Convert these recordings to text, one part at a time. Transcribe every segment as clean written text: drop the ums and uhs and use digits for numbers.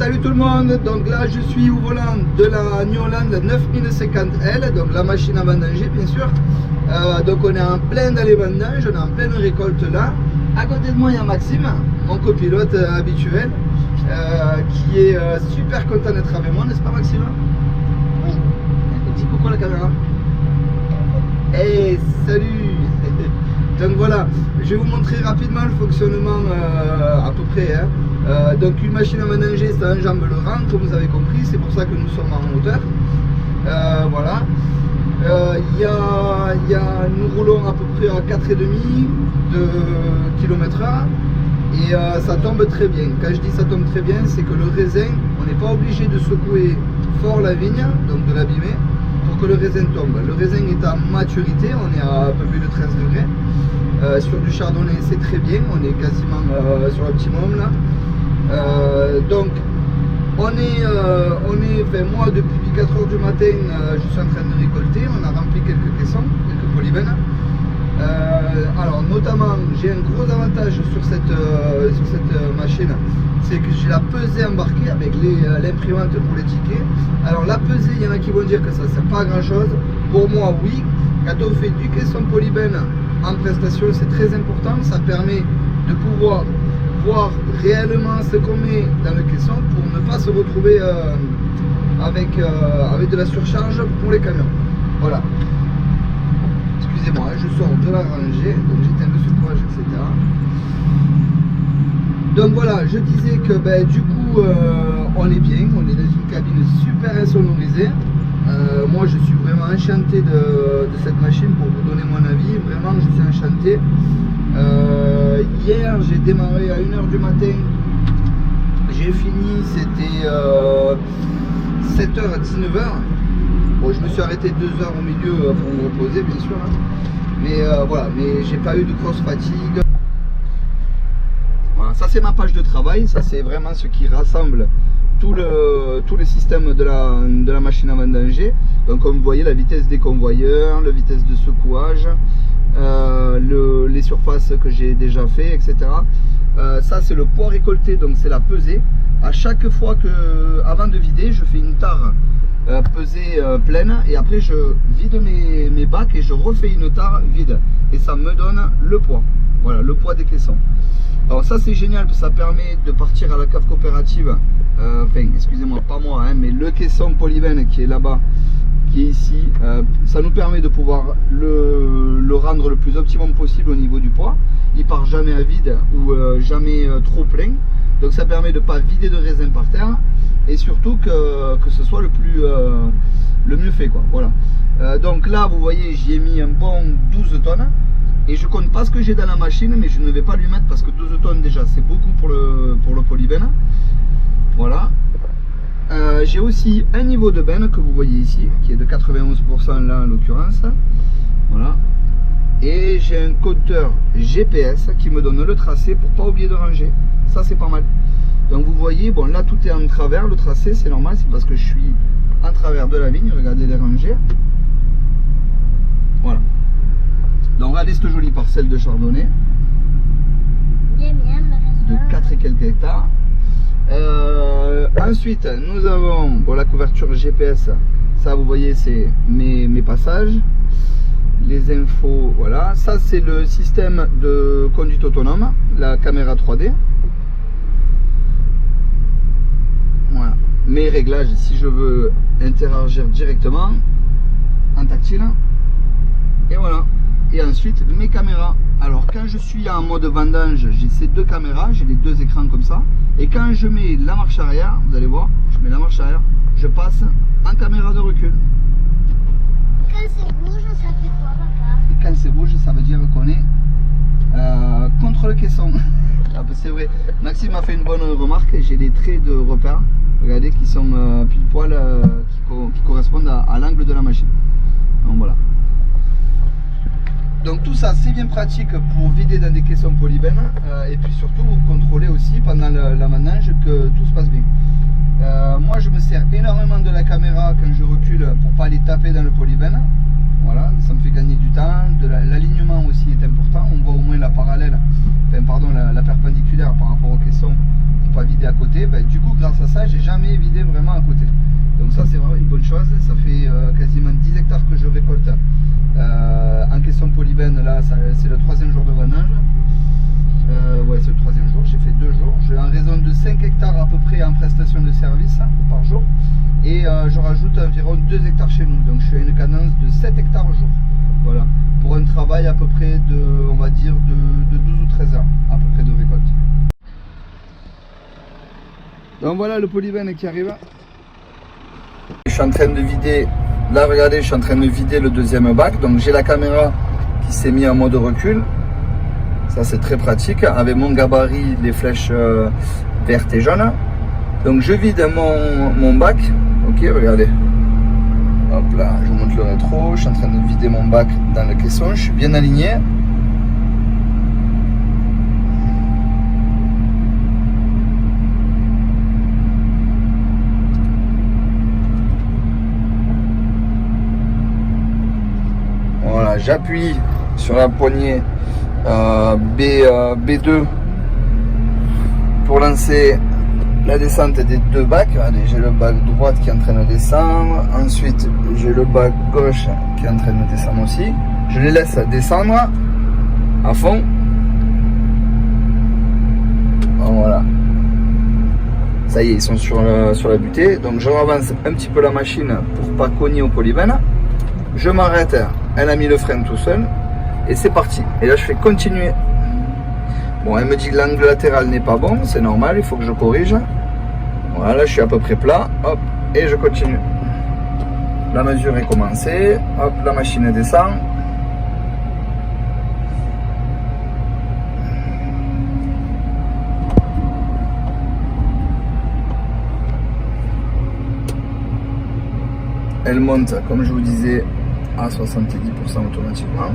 Salut tout le monde, donc là je suis au volant de la New Holland 9050L, donc la machine à vendanger bien sûr. Donc on est en plein dans les vendanges, on est en pleine récolte là. À côté de moi il y a Maxime, mon copilote habituel, qui est super content d'être avec moi, n'est-ce pas Maxime? Oui. Dis coucou à la caméra. Hey, salut. Donc voilà, je vais vous montrer rapidement le fonctionnement à peu près. Donc une machine à vendanger, ça enjambe le rang, comme vous avez compris, c'est pour ça que nous sommes en hauteur. Voilà. Nous roulons à peu près à 4,5 de km/h et ça tombe très bien. Quand je dis ça tombe très bien, c'est que le raisin, on n'est pas obligé de secouer fort la vigne, donc de l'abîmer, pour que le raisin tombe. Le raisin est à maturité, on est à un peu plus de 13 degrés. Sur du chardonnay c'est très bien, on est quasiment sur l'optimum là. Donc moi depuis 4h du matin je suis en train de récolter, on a rempli quelques caissons, quelques polybènes. Alors notamment j'ai un gros avantage sur cette machine, c'est que j'ai la pesée embarquée avec l'imprimante pour les tickets. Alors la pesée, il y en a qui vont dire que ça ne sert pas à grand chose. Pour moi oui, quand on fait du caisson polybène en prestation c'est très important, ça permet de pouvoir voir réellement ce qu'on met dans le caisson pour ne pas se retrouver avec de la surcharge pour les camions. Voilà. Excusez-moi, je sors de la rangée, donc j'éteins le secouage, etc. Donc voilà, je disais que du coup on est bien, on est dans une cabine super insonorisée. Moi je suis vraiment enchanté de cette machine, pour vous donner mon avis, vraiment je suis enchanté. Hier j'ai démarré à 1h du matin, j'ai fini, c'était 7h à 19h. Bon, je me suis arrêté 2 heures au milieu pour me reposer bien sûr, hein. Mais voilà, mais j'ai pas eu de grosse fatigue. Voilà, ça c'est ma page de travail, ça c'est vraiment ce qui rassemble tout le système de la machine à vendanger. Donc comme vous voyez, la vitesse des convoyeurs, la vitesse de secouage, les surfaces que j'ai déjà fait, etc. Ça c'est le poids récolté, donc c'est la pesée. À chaque fois avant de vider, je fais une tare pesée pleine et après je vide mes bacs et je refais une tare vide et ça me donne le poids. Voilà, le poids des caissons. Alors ça c'est génial, parce que ça permet de partir à la cave coopérative, enfin excusez-moi, pas moi, hein, mais le caisson polybène qui est là-bas, qui est ici, ça nous permet de pouvoir le rendre le plus optimum possible au niveau du poids. Il part jamais à vide ou jamais trop plein, donc ça permet de ne pas vider de raisin par terre et surtout que ce soit le mieux fait, quoi. Voilà. Donc là vous voyez, j'y ai mis un bon 12 tonnes. Et je compte pas ce que j'ai dans la machine, mais je ne vais pas lui mettre parce que 12 tonnes déjà c'est beaucoup pour le polybène. Voilà. J'ai aussi un niveau de benne que vous voyez ici, qui est de 91% là en l'occurrence. Voilà. Et j'ai un compteur GPS qui me donne le tracé pour pas oublier de ranger. Ça c'est pas mal. Donc vous voyez, bon là tout est en travers, le tracé c'est normal, c'est parce que je suis en travers de la ligne. Regardez les rangées. Voilà. Donc regardez cette jolie parcelle de chardonnay de 4 et quelques hectares. Ensuite nous avons la couverture GPS, ça vous voyez c'est mes passages, les infos, voilà. Ça c'est le système de conduite autonome, la caméra 3D. Voilà, mes réglages si je veux interagir directement en tactile. Et voilà. Et ensuite mes caméras. Alors quand je suis en mode vendange, j'ai ces deux caméras, j'ai les deux écrans comme ça. Et quand je mets la marche arrière, vous allez voir, je mets la marche arrière, je passe en caméra de recul. Quand c'est rouge, ça fait quoi, papa? Et quand c'est rouge, ça veut dire qu'on est contre le caisson. C'est vrai. Maxime m'a fait une bonne remarque, j'ai des traits de repère, regardez, qui sont pile poil, qui correspondent à l'angle de la machine. Donc voilà. Donc tout ça c'est bien pratique pour vider dans des caissons polybènes et puis surtout vous contrôlez aussi pendant la vendange que tout se passe bien. Moi je me sers énormément de la caméra quand je recule pour pas aller taper dans le polybène. Voilà, ça me fait gagner du temps. L'alignement aussi est important, on voit au moins la parallèle, enfin pardon, la perpendiculaire par rapport au caisson pas vider à côté. Ben, du coup, grâce à ça, j'ai jamais vidé vraiment à côté. Donc ça, c'est vraiment une bonne chose. Ça fait quasiment 10 hectares que je récolte en question polybène. Là, c'est le 3e jour de vendange. Ouais, c'est le 3e jour. J'ai fait 2 jours. J'ai en raison de 5 hectares à peu près en prestation de service par jour. Et je rajoute environ 2 hectares chez nous. Donc je suis à une cadence de 7 hectares au jour. Voilà. Pour un travail à peu près de, on va dire, de 12 ou 13 heures à peu près de récolte. Donc voilà le polybène qui arrive. Je suis en train de vider, là regardez, je suis en train de vider le 2e bac. Donc j'ai la caméra qui s'est mise en mode recul. Ça c'est très pratique. Avec mon gabarit, les flèches vertes et jaunes. Donc je vide mon bac. Ok, regardez. Hop là, je vous montre le rétro. Je suis en train de vider mon bac dans le caisson. Je suis bien aligné. Voilà, j'appuie sur la poignée B2 pour lancer la descente des 2 bacs. Allez, j'ai le bac droite qui est en train de descendre. Ensuite, j'ai le bac gauche qui est en train de descendre aussi. Je les laisse descendre à fond. Voilà. Ça y est, ils sont sur la butée. Donc, je avance un petit peu la machine pour pas cogner au polybène. Je m'arrête. Elle a mis le frein tout seul. Et c'est parti. Et là, je fais continuer. Bon, elle me dit que l'angle latéral n'est pas bon, c'est normal, il faut que je corrige. Voilà, je suis à peu près plat, hop, et je continue. La mesure est commencée, hop, la machine descend. Elle monte, comme je vous disais, à 70% automatiquement.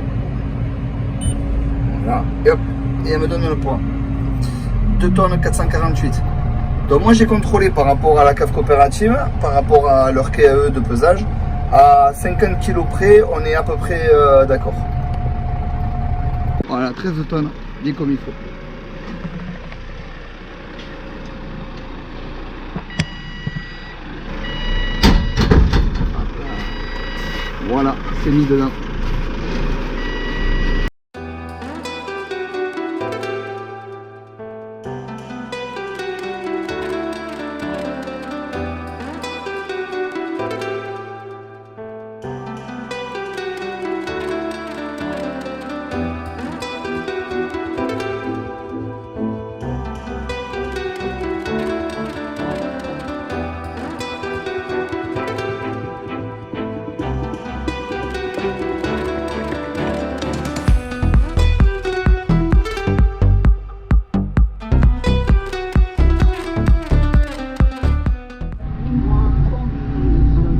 Voilà, et hop. Et elle me donne le poids 2 tonnes 448. Donc moi j'ai contrôlé par rapport à la cave coopérative, par rapport à leur KAE de pesage, à 50 kg près, on est à peu près d'accord. Voilà, 13 tonnes, dit comme il faut. Voilà, c'est mis dedans.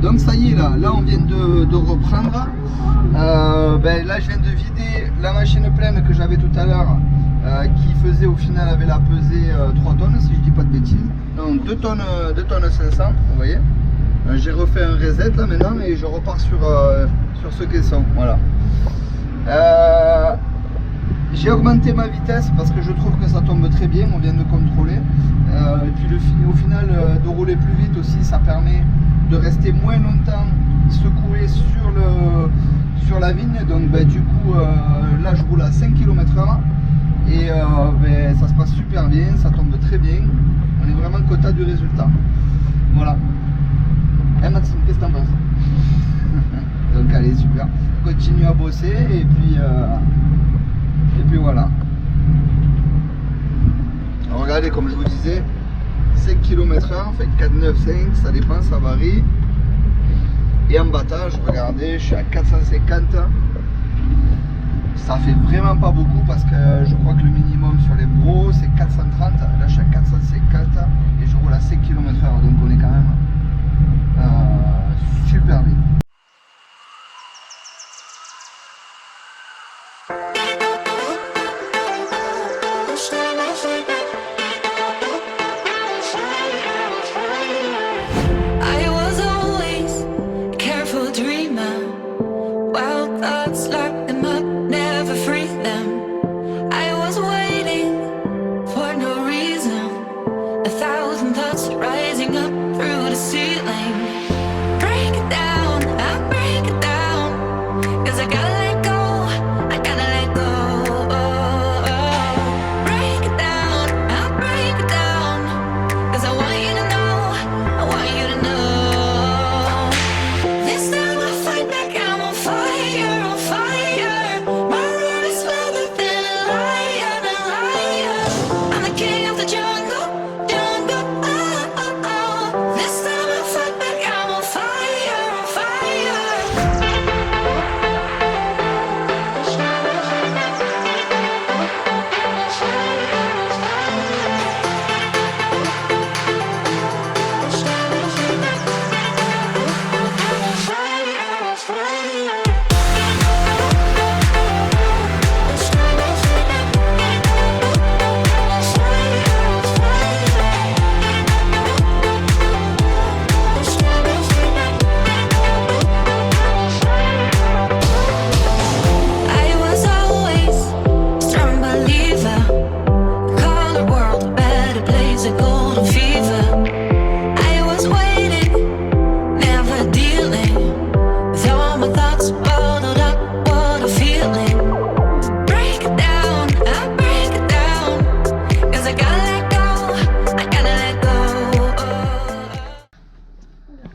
Donc ça y est, là on vient de reprendre. Là je viens de vider la machine pleine que j'avais tout à l'heure, qui faisait au final, avait la pesée 3 tonnes si je dis pas de bêtises. Donc 2 tonnes 500, vous voyez. J'ai refait un reset là maintenant et je repars sur ce caisson. Voilà. J'ai augmenté ma vitesse parce que je trouve que ça tombe très bien, on vient de contrôler. Et puis au final, de rouler plus vite aussi, ça permet de rester moins longtemps secoué sur la vigne. Donc du coup, là je roule à 5 km/h et ça se passe super bien, ça tombe très bien. On est vraiment content du résultat. Voilà. Maxime, qu'est-ce que t'en penses? Donc allez, super. Continue à bosser et puis voilà. Alors, regardez, comme je vous disais, 5 km/h, fait 4,95, ça dépend, ça varie. Et en battage, regardez, je suis à 450. Ça fait vraiment pas beaucoup parce que je crois que le minimum sur les bros c'est 430. Là je suis à 450 et je roule à 5 km/h, donc on est quand même super bien.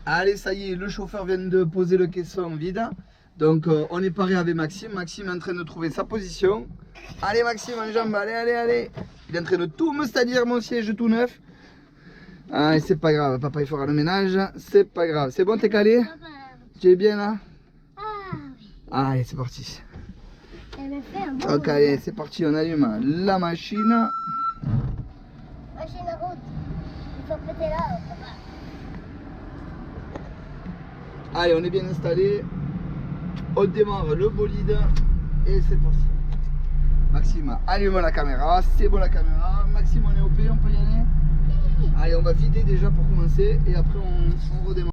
Allez, ça y est, le chauffeur vient de poser le caisson vide. Donc on est paré avec Maxime. Maxime est en train de trouver sa position. Allez Maxime en jambe, allez, allez, allez. Il est en train de tout me c'est-à-dire mon siège tout neuf. Ah, c'est pas grave, papa il fera le ménage. C'est pas grave. C'est bon, t'es calé? Tu es bien là? Ah oui. Allez, c'est parti. Elle me fait un bon. Donc allez, c'est parti, on allume la machine. Machine à route. Il faut péter là, papa. Allez, on est bien installé. On démarre le bolide et c'est parti. Maxime, allume la caméra. C'est bon la caméra. Maxime, on est OP, on peut y aller. Allez, on va vider déjà pour commencer et après on redémarre.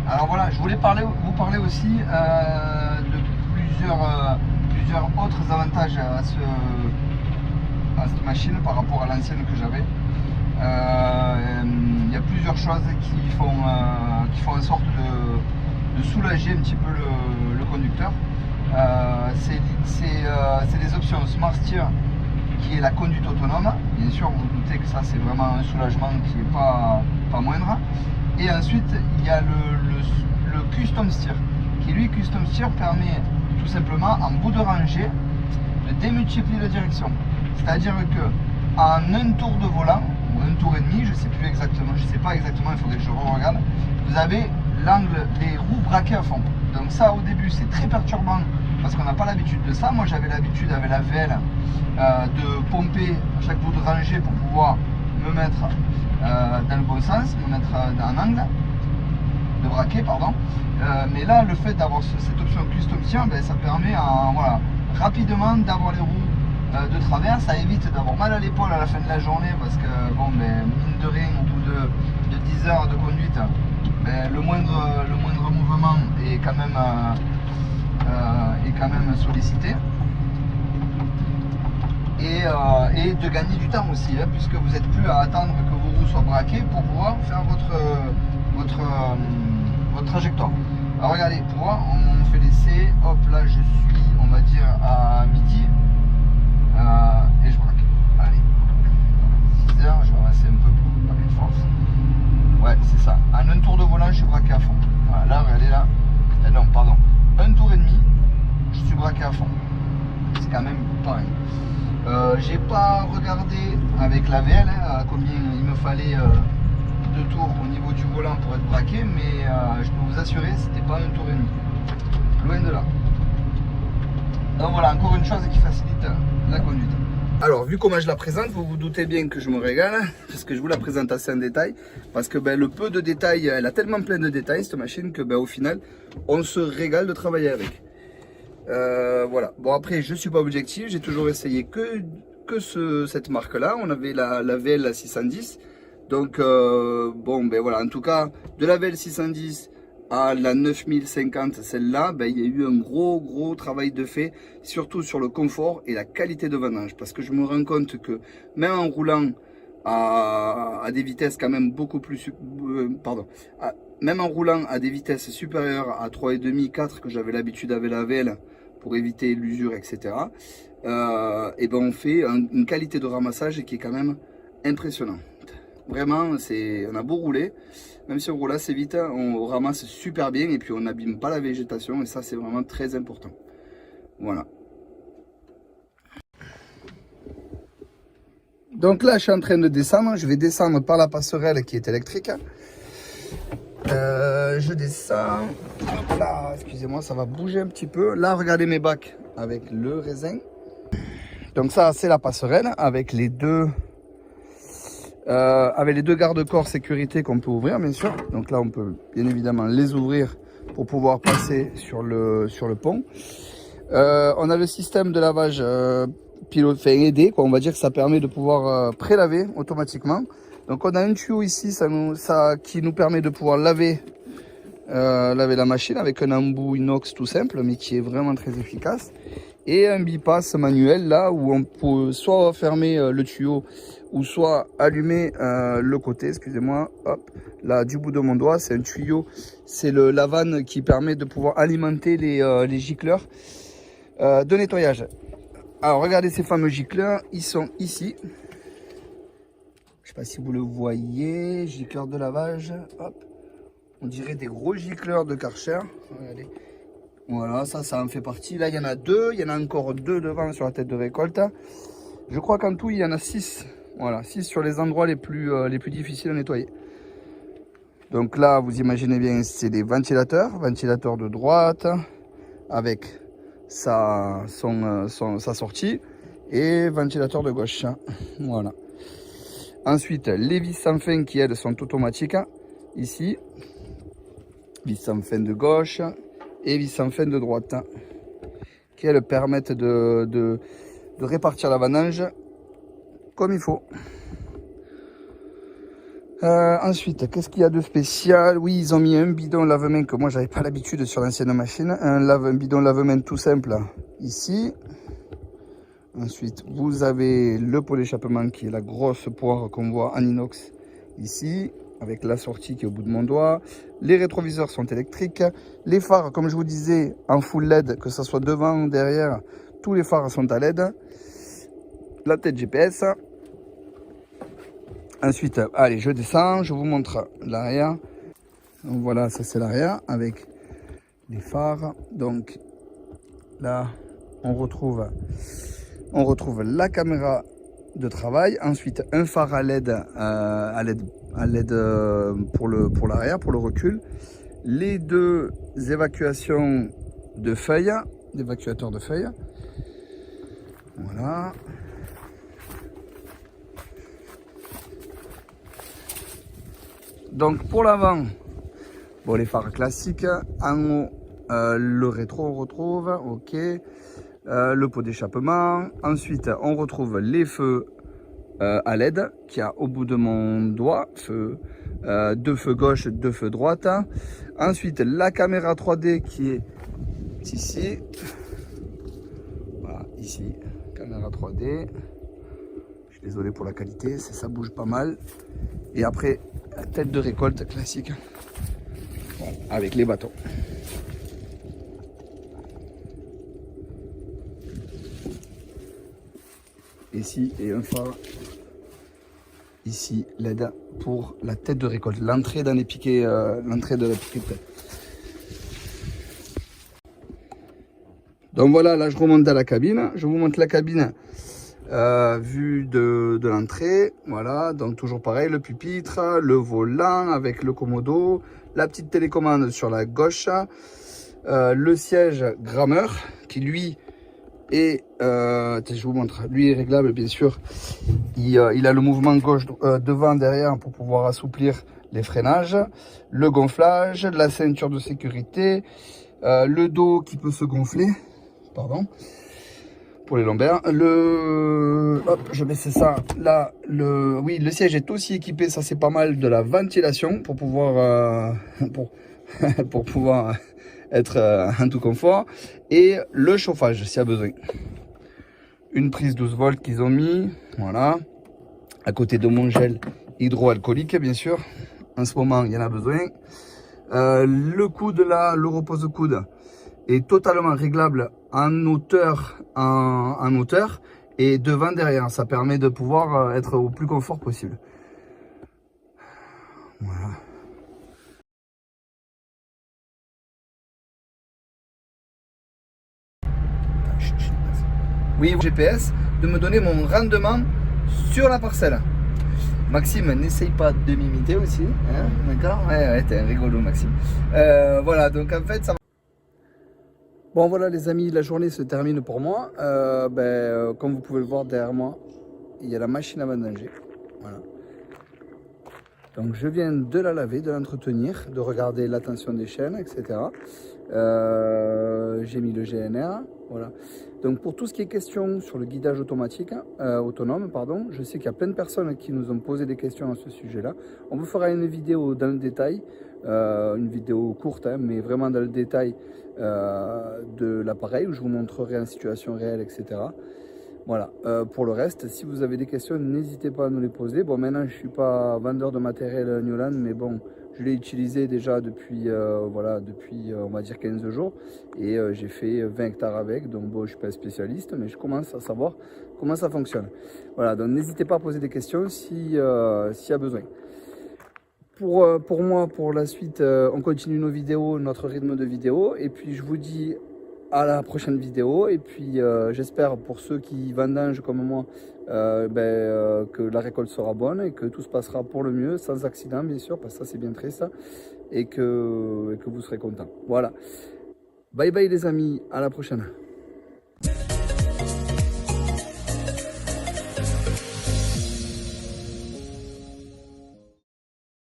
Alors voilà, je voulais vous parler aussi de plusieurs autres avantages à cette machine par rapport à l'ancienne que j'avais. Il y a plusieurs choses qui font en sorte de soulager un petit peu le conducteur. C'est les options Smart Steer, qui est la conduite autonome. Bien sûr, vous vous doutez que ça c'est vraiment un soulagement qui n'est pas moindre. Et ensuite, il y a le Custom Steer, qui lui, Custom Steer, permet tout simplement en bout de rangée de démultiplier la direction. C'est-à-dire que en un tour de volant, ou un tour et demi, je ne sais pas exactement, il faudrait que je regarde, vous avez l'angle, les roues braquées à fond. Donc ça au début c'est très perturbant parce qu'on n'a pas l'habitude de ça. Moi j'avais l'habitude avec la VL de pomper à chaque bout de rangée pour pouvoir me mettre dans le bon sens, me mettre en angle, de braquer pardon. Mais là le fait d'avoir cette option Custom Steer, ben, ça permet voilà, rapidement d'avoir les roues de travers. Ça évite d'avoir mal à l'épaule à la fin de la journée parce que bon, ben, mine de rien au bout de 10 heures de conduite, ben, le moindre mouvement est quand même sollicité. Et de gagner du temps aussi, hein, puisque vous n'êtes plus à attendre que vos roues soient braquées pour pouvoir faire votre trajectoire. Alors regardez, pour voir, on fait l'essai. Hop, là je suis, on va dire, à midi et je braque. Allez, 6 heures, je vais passer un peu pour paquet de force. Ouais, c'est ça. En un tour de volant, je suis braqué à fond. Voilà, là, regardez là. Non, pardon. Un tour et demi, je suis braqué à fond. C'est quand même pareil. J'ai pas regardé avec la VL hein, à combien il me fallait de tours au niveau du volant pour être braqué, mais je peux vous assurer c'était pas un tour et demi. Loin de là. Donc voilà, encore une chose qui facilite la conduite. Alors, vu comment je la présente, vous vous doutez bien que je me régale, parce que je vous la présente assez en détail, parce que ben, le peu de détails, elle a tellement plein de détails cette machine que ben, au final, on se régale de travailler avec. Voilà. Bon après, je suis pas objectif, j'ai toujours essayé que cette marque-là. On avait la VL la 610, donc bon ben voilà. En tout cas, de la VL 610 à la 9050, celle-là, ben, il y a eu un gros travail de fait, surtout sur le confort et la qualité de vendange, parce que je me rends compte que même en roulant à des vitesses quand même beaucoup plus, même en roulant à des vitesses supérieures à 3,5, 4 que j'avais l'habitude avec la VL pour éviter l'usure, etc. Et ben on fait une qualité de ramassage qui est quand même impressionnante. Vraiment, on a beau rouler, même si on roule assez vite, on ramasse super bien et puis on n'abîme pas la végétation et ça c'est vraiment très important. Voilà. Donc là je suis en train de descendre, je vais descendre par la passerelle qui est électrique. Je descends, hop là, excusez-moi ça va bouger un petit peu. Là regardez mes bacs avec le raisin. Donc ça c'est la passerelle avec les deux garde-corps sécurité qu'on peut ouvrir bien sûr. Donc là on peut bien évidemment les ouvrir pour pouvoir passer sur le pont. On a le système de lavage aidé, quoi. On va dire que ça permet de pouvoir pré-laver automatiquement. Donc on a un tuyau ici qui nous permet de pouvoir laver la machine avec un embout inox tout simple mais qui est vraiment très efficace. Et un bipass manuel là où on peut soit fermer le tuyau ou soit allumer le côté, excusez-moi, hop, là du bout de mon doigt, c'est un tuyau, c'est la vanne qui permet de pouvoir alimenter les gicleurs de nettoyage. Alors regardez ces fameux gicleurs, ils sont ici. Je sais pas si vous le voyez, gicleur de lavage, hop. On dirait des gros gicleurs de Karcher. Regardez. Voilà, ça en fait partie. Là, il y en a deux, il y en a encore deux devant sur la tête de récolte. Je crois qu'en tout, il y en a 6. Voilà, 6 sur les endroits les plus difficiles à nettoyer. Donc là, vous imaginez bien, c'est des ventilateurs. Ventilateur de droite avec sa sortie et ventilateur de gauche. Voilà. Ensuite, les vis sans fin qui, elles, sont automatiques. Ici, vis sans fin de gauche et vis sans fin de droite. Qui, elles, permettent de répartir la vendange comme il faut. Ensuite, qu'est-ce qu'il y a de spécial? Oui, ils ont mis un bidon lave-main que moi j'avais pas l'habitude sur l'ancienne machine. Un bidon lave-main tout simple ici. Ensuite, vous avez le pot d'échappement qui est la grosse poire qu'on voit en inox ici, avec la sortie qui est au bout de mon doigt. Les rétroviseurs sont électriques. Les phares, comme je vous disais, en full LED, que ce soit devant ou derrière, tous les phares sont à LED. La tête GPS. Ensuite, allez, je descends, je vous montre l'arrière. Donc voilà, ça c'est l'arrière avec les phares. Donc là, on retrouve la caméra de travail. Ensuite, un phare à LED, pour l'arrière, pour le recul. Les deux évacuations de feuilles, d'évacuateurs de feuilles. Voilà. Donc pour l'avant, bon, les phares classiques, en haut le rétro on retrouve, ok, le pot d'échappement. Ensuite on retrouve les feux à LED qui a au bout de mon doigt, deux feux gauche, deux feux droite. Ensuite la caméra 3D qui est ici, voilà, ici, caméra 3D. Je suis désolé pour la qualité, ça bouge pas mal. Et après, la tête de récolte classique, bon, avec les bâtons. Ici, et un phare. Ici, LED pour la tête de récolte. L'entrée dans les piquets, l'entrée de la piquet de tête. Donc voilà, là je remonte à la cabine. Je vous montre la cabine. Vue de l'entrée, voilà, donc toujours pareil, le pupitre, le volant avec le commodo, la petite télécommande sur la gauche, le siège grammeur qui lui est, je vous montre, lui est réglable bien sûr, il a le mouvement gauche devant, derrière pour pouvoir assouplir les freinages, le gonflage, la ceinture de sécurité, le dos qui peut se gonfler, pardon, pour les lombaires. Hop, je baisse ça là. Oui, le siège est aussi équipé, ça c'est pas mal, de la ventilation pour pouvoir pour pouvoir être en tout confort, et le chauffage s'il y a besoin. Une prise 12 volts qu'ils ont mis, voilà, à côté de mon gel hydroalcoolique bien sûr. En ce moment il y en a besoin. Le coude là, le repose-coude est totalement réglable en hauteur, en hauteur et devant, derrière. Ça permet de pouvoir être au plus confort possible. Voilà. Oui, GPS, de me donner mon rendement sur la parcelle. Maxime, n'essaye pas de m'imiter aussi, hein, d'accord? Ouais, t'es un rigolo, Maxime. Voilà, donc en fait, ça va. Bon, voilà les amis, la journée se termine pour moi. Comme vous pouvez le voir derrière moi, il y a la machine à vendanger. Voilà. Donc je viens de la laver, de l'entretenir, de regarder la tension des chaînes, etc. J'ai mis le GNR, voilà. Donc pour tout ce qui est question sur le guidage automatique, autonome, pardon, je sais qu'il y a plein de personnes qui nous ont posé des questions à ce sujet-là. On vous fera une vidéo dans le détail, une vidéo courte, hein, mais vraiment dans le détail de l'appareil, où je vous montrerai en situation réelle, etc. Voilà, pour le reste, si vous avez des questions, n'hésitez pas à nous les poser. Bon, maintenant, je ne suis pas vendeur de matériel Newland, mais bon, je l'ai utilisé déjà depuis, voilà, depuis on va dire 15 jours. Et j'ai fait 20 hectares avec, donc bon, je ne suis pas spécialiste, mais je commence à savoir comment ça fonctionne. Voilà, donc n'hésitez pas à poser des questions s'il y a besoin. Pour moi, pour la suite, on continue nos vidéos, notre rythme de vidéo. Et puis, je vous dis à la prochaine vidéo. Et puis, j'espère pour ceux qui vendangent comme moi, que la récolte sera bonne et que tout se passera pour le mieux, sans accident, bien sûr, parce que ça, c'est bien triste. Et que vous serez contents. Voilà. Bye bye, les amis. À la prochaine.